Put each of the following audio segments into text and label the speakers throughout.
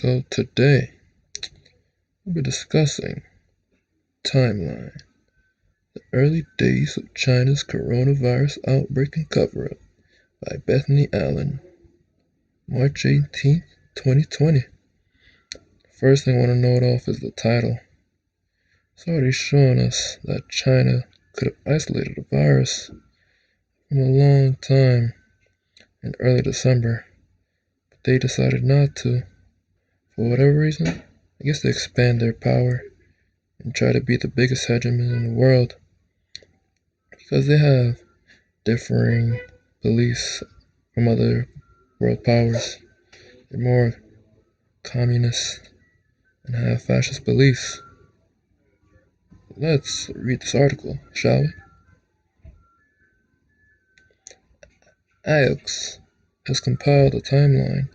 Speaker 1: So today we'll be discussing timeline, the early days of China's coronavirus outbreak and cover-up by Bethany Allen, March 18th, 2020. First thing I want to note off is the title. It's already showing us that China could have isolated the virus from a long time in early December, but they decided not to. For whatever reason, I guess to expand their power and try to be the biggest hegemon in the world because they have differing beliefs from other world powers. They're more communist and have fascist beliefs. Let's read this article, shall we? AIOX has compiled a timeline,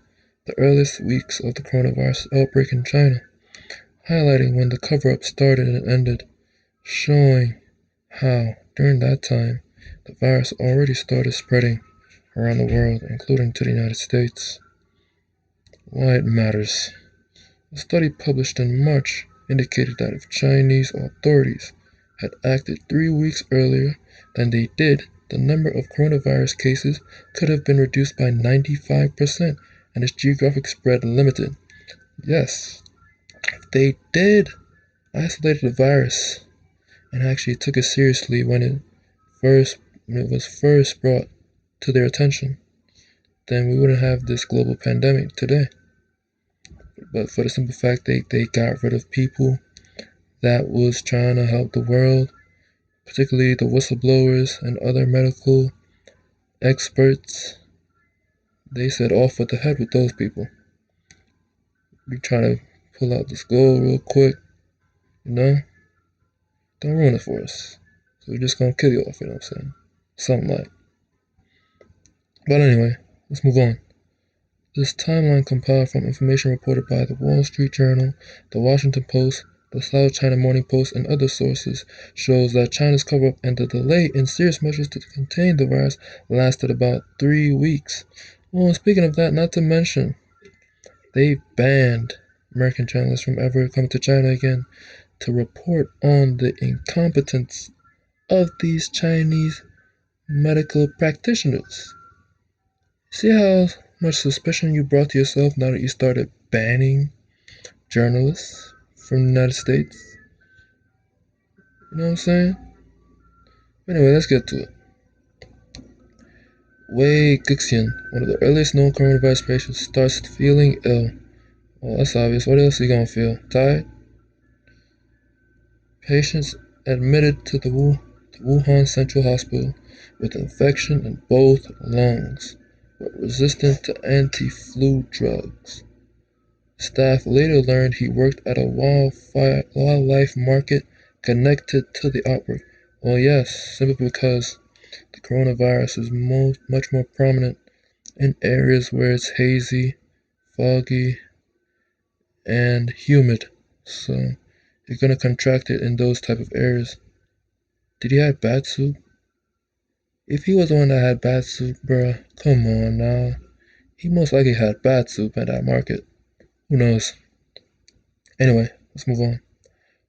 Speaker 1: the earliest weeks of the coronavirus outbreak in China, highlighting when the cover-up started and ended, showing how, during that time, the virus already started spreading around the world, including to the United States. Why it matters. A study published in March indicated that if Chinese authorities had acted 3 weeks earlier than they did, the number of coronavirus cases could have been reduced by 95% and its geographic spread limited. Yes, they did isolate the virus and actually took it seriously when it was first brought to their attention. Then we wouldn't have this global pandemic today. But for the simple fact they got rid of people that was trying to help the world, particularly the whistleblowers and other medical experts. They said off with the head with those people. We trying to pull out this gold real quick, you know? Don't ruin it for us. So we're just gonna kill you off, you know what I'm saying? Something like. But anyway, let's move on. This timeline compiled from information reported by the Wall Street Journal, the Washington Post, the South China Morning Post, and other sources shows that China's cover-up and the delay in serious measures to contain the virus lasted about 3 weeks. Oh, and speaking of that, not to mention, they banned American journalists from ever coming to China again to report on the incompetence of these Chinese medical practitioners. See how much suspicion you brought to yourself now that you started banning journalists from the United States? You know what I'm saying? Anyway, let's get to it. Wei Guxian, one of the earliest known coronavirus patients, starts feeling ill. Well, that's obvious. What else are you gonna feel? Tired? Patients admitted to the Wuhan Central Hospital with infection in both lungs, but resistant to anti-flu drugs. Staff later learned he worked at a wildlife market connected to the outbreak. Well, yes, simply because the coronavirus is much more prominent in areas where it's hazy, foggy, and humid. So you're gonna contract it in those type of areas. Did he have bad soup? If he was the one that had bad soup, bruh, come on now. He most likely had bad soup at that market. Who knows? Anyway, let's move on.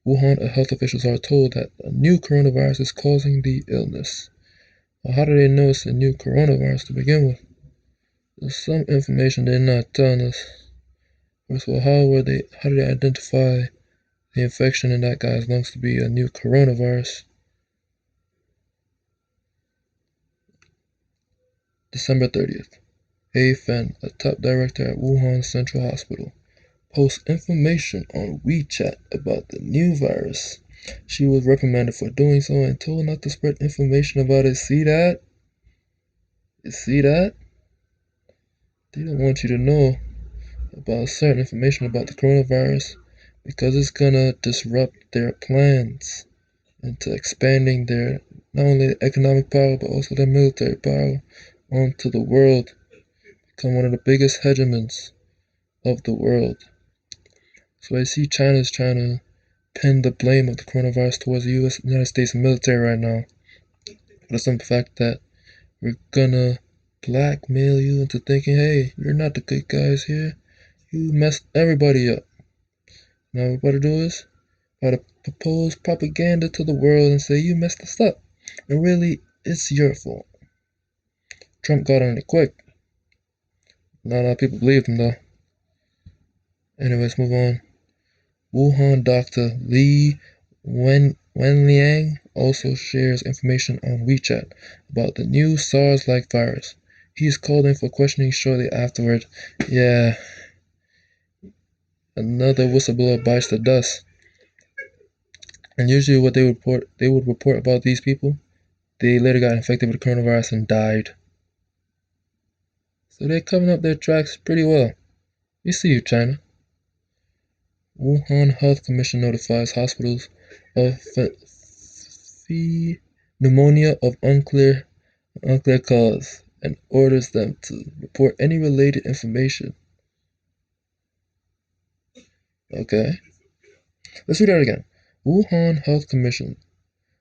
Speaker 1: Wuhan health officials are told that a new coronavirus is causing the illness. Well, how do they know it's a new coronavirus to begin with? There's some information they're not telling us. First of all, how did they identify the infection in that guy's lungs to be a new coronavirus? December 30th. A Fen, a top director at Wuhan Central Hospital, posts information on WeChat about the new virus. She was reprimanded for doing so and told not to spread information about it. See that? You see that? They don't want you to know about certain information about the coronavirus because it's gonna disrupt their plans into expanding their not only economic power but also their military power onto the world, become one of the biggest hegemons of the world. So I see China's trying to pin the blame of the coronavirus towards the United States military right now, for the simple fact that we're gonna blackmail you into thinking, hey, you're not the good guys here. You messed everybody up. Now what we gotta do is gotta propose propaganda to the world and say you messed us up. And really, it's your fault. Trump got on it quick. Not a lot of people believed him though. Anyways, move on. Wuhan doctor Li Wenliang also shares information on WeChat about the new SARS-like virus. He is called in for questioning shortly afterward. Yeah, another whistleblower bites the dust. And usually what they would report about these people, they later got infected with coronavirus and died. So they're covering up their tracks pretty well. We see you, China. Wuhan Health Commission notifies hospitals of pneumonia of unclear cause and orders them to report any related information. Okay, let's read that again. Wuhan Health Commission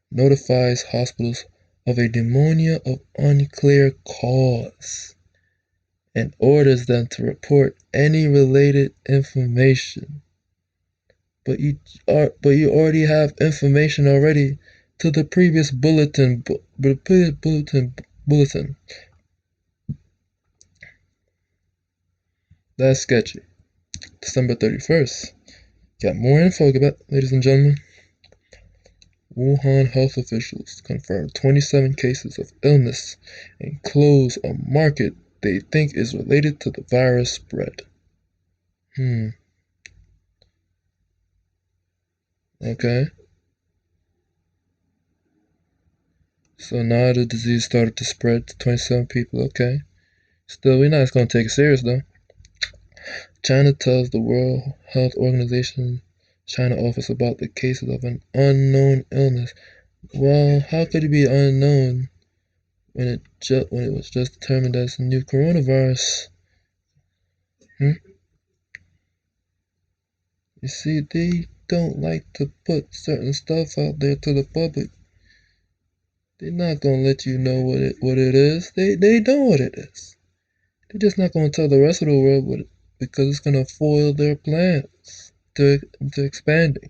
Speaker 1: notifies hospitals of a pneumonia of unclear cause and orders them to report any related information. But you already have information already to the previous bulletin. That's sketchy. December 31st. Got more info, ladies and gentlemen. Wuhan health officials confirmed 27 cases of illness and close a market they think is related to the virus spread. Okay. So now the disease started to spread to 27 people. Okay. Still, we're not going to take it serious though. China tells the World Health Organization China office about the cases of an unknown illness. Well, how could it be unknown when it was just determined as a new coronavirus? Hmm? You see, they don't like to put certain stuff out there to the public. They're not gonna let you know what it is. They know what it is. They're just not gonna tell the rest of the world what it, because it's gonna foil their plans to expanding.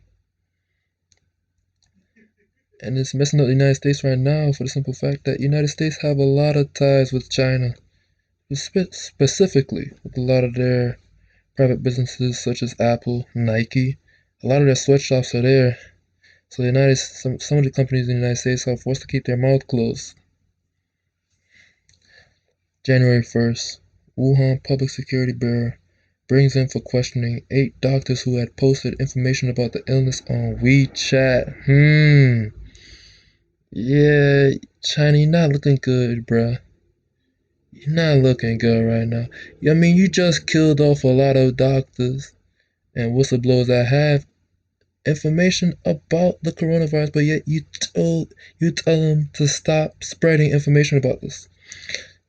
Speaker 1: And it's messing up the United States right now for the simple fact that United States have a lot of ties with China, specifically with a lot of their private businesses such as Apple, Nike. A lot of their sweatshops are there. So some of the companies in the United States are forced to keep their mouth closed. January 1st, Wuhan Public Security Bureau brings in for questioning 8 doctors who had posted information about the illness on WeChat. Yeah, China, you're not looking good, bruh. You're not looking good right now. I mean, you just killed off a lot of doctors and whistleblowers that have information about the coronavirus, but yet you tell them to stop spreading information about this.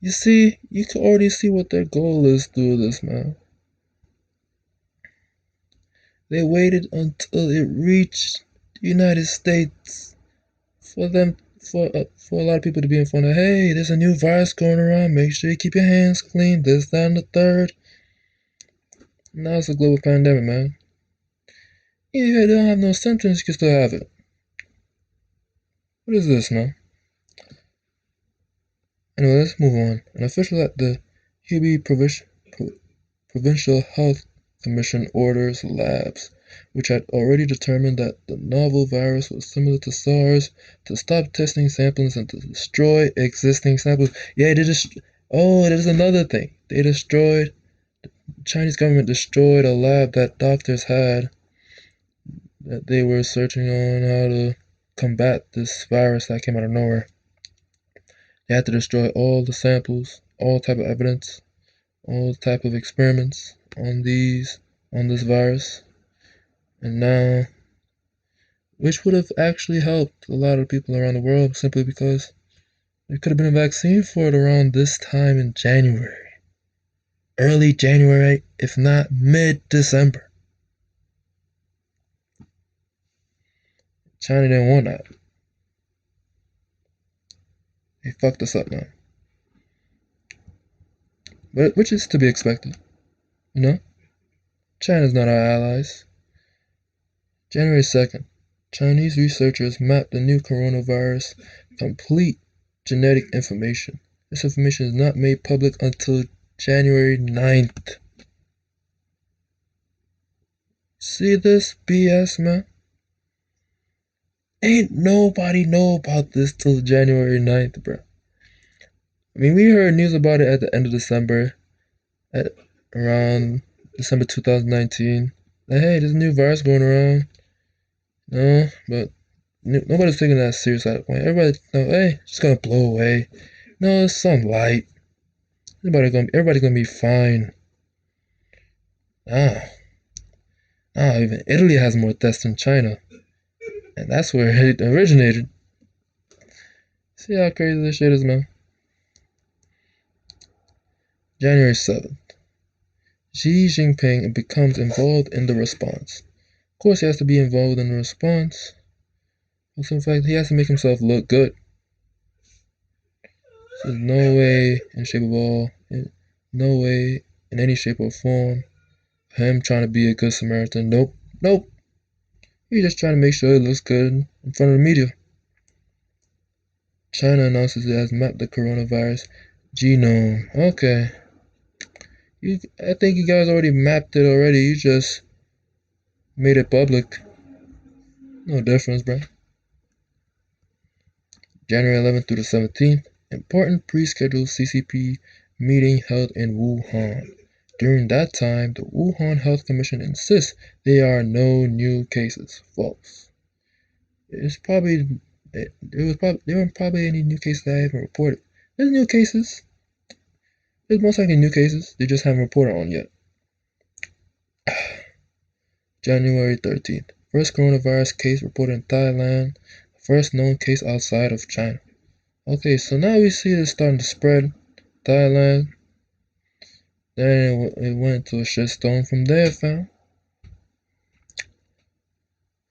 Speaker 1: You see, you can already see what their goal is through this, man. They waited until it reached the United States for them for a lot of people to be informed that hey, there's a new virus going around. Make sure you keep your hands clean. This, that, and the third. Now it's a global pandemic, man. Even if you don't have no symptoms, you can still have it. What is this, man? Anyway, let's move on. An official at the Hubei Provincial Health Commission orders labs, which had already determined that the novel virus was similar to SARS, to stop testing samples and to destroy existing samples. Yeah, oh, there's another thing. The Chinese government destroyed a lab that doctors had that they were searching on how to combat this virus that came out of nowhere. They had to destroy all the samples, all type of evidence, all type of experiments on this virus. And now, which would have actually helped a lot of people around the world simply because there could have been a vaccine for it around this time in January. Early January, if not mid-December. China didn't want that. They fucked us up now. But which is to be expected, you know? China's not our allies. January 2nd, Chinese researchers mapped the new coronavirus complete genetic information. This information is not made public until January 9th. See this BS, man? Ain't nobody know about this till January 9th, bro. I mean, we heard news about it at the end of December, at around December 2019. Like, hey, there's a new virus going around. No, but nobody's taking that serious at that point. Everybody, no, hey, it's gonna blow away. No, it's sunlight. Everybody's gonna be fine. Ah, even Italy has more deaths than China, and that's where it originated. See how crazy this shit is, man. January 7th, Xi Jinping becomes involved in the response. Of course, he has to be involved in the response. Also, in fact, he has to make himself look good. There's no way in shape of all, no way in any shape or form, him trying to be a good Samaritan. Nope, nope. He's just trying to make sure it looks good in front of the media. China announces it has mapped the coronavirus genome. Okay. I think you guys already mapped it already. You just made it public. No difference, bro. January 11th through the 17th. Important pre-scheduled CCP meeting held in Wuhan. During that time, the Wuhan Health Commission insists there are no new cases. False. There weren't probably any new cases that I haven't reported. There's new cases. There's most likely new cases. They just haven't reported on yet. January 13th. First coronavirus case reported in Thailand. First known case outside of China. Okay, so now we see this starting to spread. Thailand. Then it went to a shitstorm from there, fam.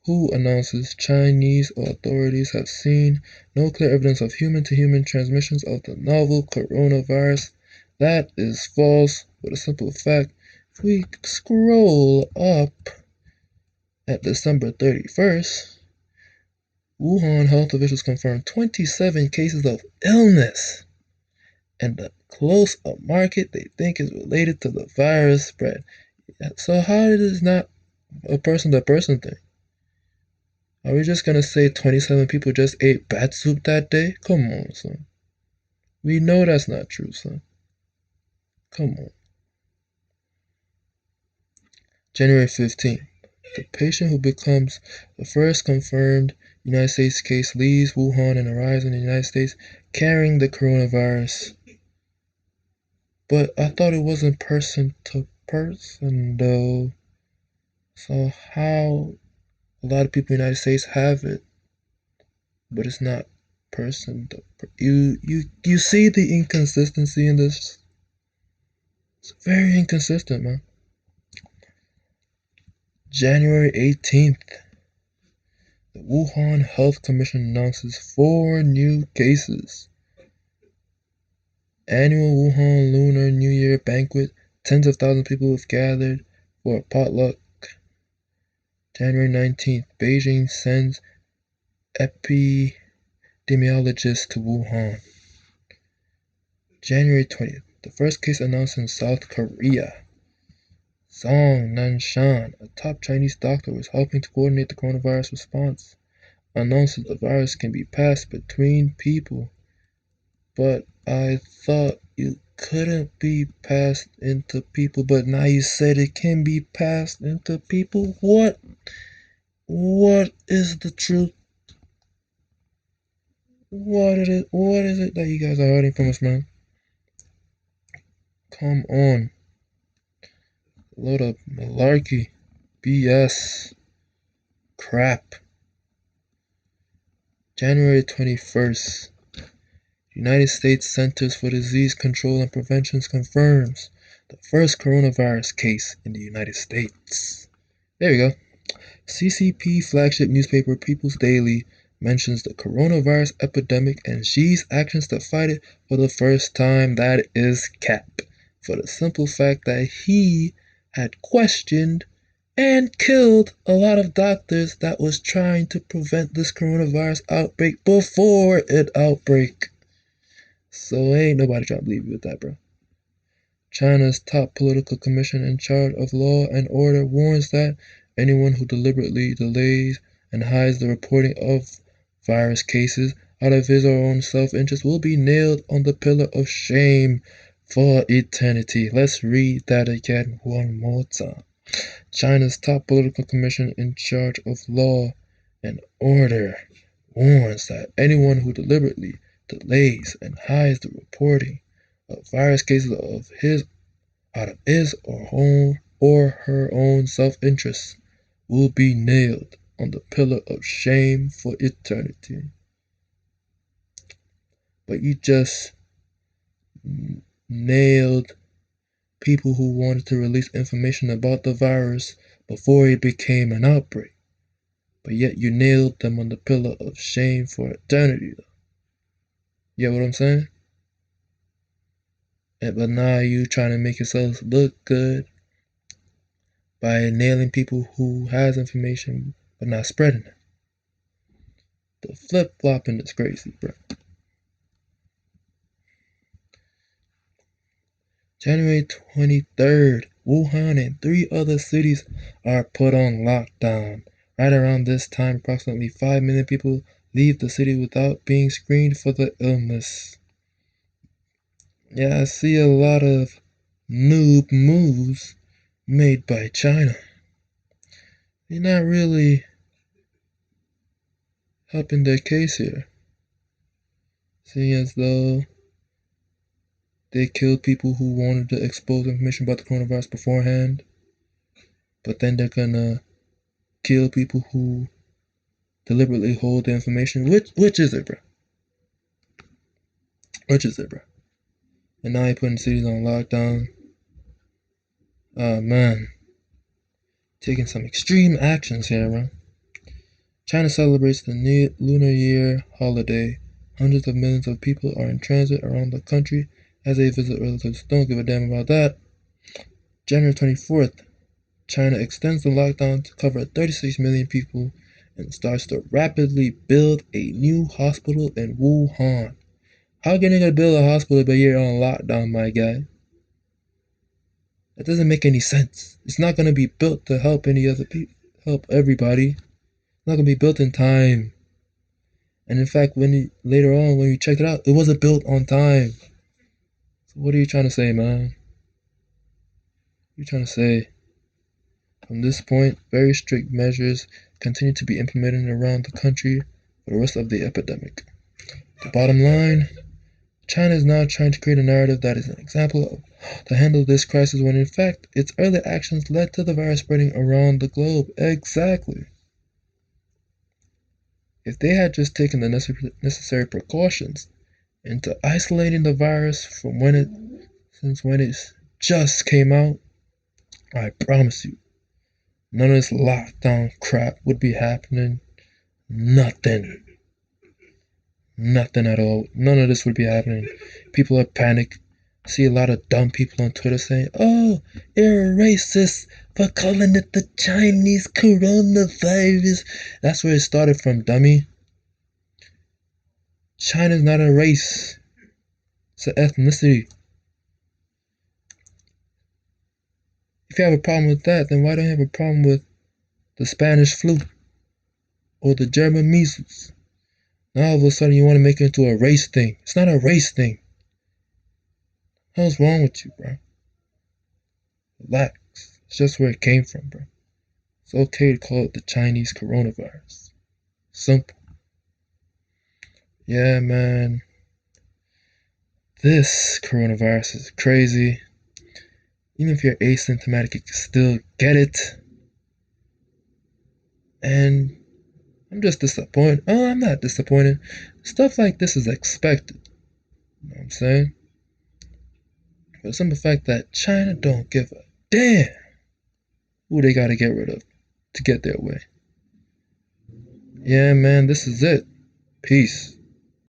Speaker 1: WHO announces Chinese authorities have seen no clear evidence of human-to-human transmissions of the novel coronavirus. That is false, for the simple fact, if we scroll up at December 31st, Wuhan health officials confirmed 27 cases of illness and the close up market they think is related to the virus spread. So how is this not a person-to-person thing? Are we just gonna say 27 people just ate bat soup that day? Come on, son. We know that's not true, son. Come on. January 15th. The patient who becomes the first confirmed United States case leaves Wuhan and arrives in the United States carrying the coronavirus. But I thought it wasn't person to person, though. So how a lot of people in the United States have it, but it's not person to you see the inconsistency in this? It's very inconsistent, man. January 18th, the Wuhan Health Commission announces 4 new cases. Annual Wuhan Lunar New Year banquet. Tens of thousands of people have gathered for a potluck. January 19th, Beijing sends epidemiologist to Wuhan. January 20th, the first case announced in South Korea. Song Nanshan, a top Chinese doctor who is helping to coordinate the coronavirus response, announces the virus can be passed between people. But I thought you couldn't be passed into people, but now you said it can be passed into people? What? What is the truth? What is it that you guys are hiding from us, man? Come on. A load of malarkey. BS. Crap. January 21st. United States Centers for Disease Control and Prevention confirms the first coronavirus case in the United States. There we go. CCP flagship newspaper People's Daily mentions the coronavirus epidemic and Xi's actions to fight it for the first time. That is cap. For the simple fact that he had questioned and killed a lot of doctors that was trying to prevent this coronavirus outbreak before it outbreak. So ain't nobody trying to believe you with that, bro. China's top political commission in charge of law and order warns that anyone who deliberately delays and hides the reporting of virus cases out of his or her own self-interest will be nailed on the pillar of shame for eternity. Let's read that again one more time. China's top political commission in charge of law and order warns that anyone who deliberately delays and hides the reporting of virus cases out of his or her own self-interest will be nailed on the pillar of shame for eternity. But you just nailed people who wanted to release information about the virus before it became an outbreak. But yet you nailed them on the pillar of shame for eternity. You get what I'm saying? But now you trying to make yourselves look good by nailing people who has information but not spreading it. The flip-flopping is crazy, bro. January 23rd, Wuhan and 3 other cities are put on lockdown. Right around this time, approximately 5 million people leave the city without being screened for the illness. Yeah, I see a lot of noob moves made by China. They're not really helping their case here. Seeing as though they killed people who wanted to expose information about the coronavirus beforehand, but then they're gonna kill people who deliberately hold the information. Which is it, bro? Which is it, bro? And now you're putting cities on lockdown. Oh man, taking some extreme actions here, bro. China celebrates the new Lunar Year holiday. Hundreds of millions of people are in transit around the country as they visit relatives. Don't give a damn about that. January 24th, China extends the lockdown to cover 36 million people and starts to rapidly build a new hospital in Wuhan. How can you gonna build a hospital but you're on lockdown, my guy? That doesn't make any sense. It's not gonna be built to help any other people, help everybody. It's not gonna be built in time. And in fact, later on when you checked it out, it wasn't built on time. So what are you trying to say, man? What are you trying to say? From this point, very strict measures continue to be implemented around the country for the rest of the epidemic. The bottom line, China is now trying to create a narrative that is an example of to handle this crisis when in fact its early actions led to the virus spreading around the globe. Exactly. If they had just taken the necessary precautions into isolating the virus from when it just came out, I promise you, none of this lockdown crap would be happening. Nothing. Nothing at all. None of this would be happening. People are panicked. I see a lot of dumb people on Twitter saying, "Oh, you're racist for calling it the Chinese coronavirus." That's where it started from, dummy. China's not a race. It's an ethnicity. If you have a problem with that, then why don't you have a problem with the Spanish flu or the German measles? Now all of a sudden you want to make it into a race thing. It's not a race thing. What the hell's wrong with you, bro? Relax. It's just where it came from, bro. It's okay to call it the Chinese coronavirus. Simple. Yeah, man. This coronavirus is crazy. Even if you're asymptomatic, you can still get it. And I'm just disappointed. Oh, I'm not disappointed. Stuff like this is expected. You know what I'm saying? For the simple fact that China don't give a damn who they gotta get rid of to get their way. Yeah, man, this is it. Peace.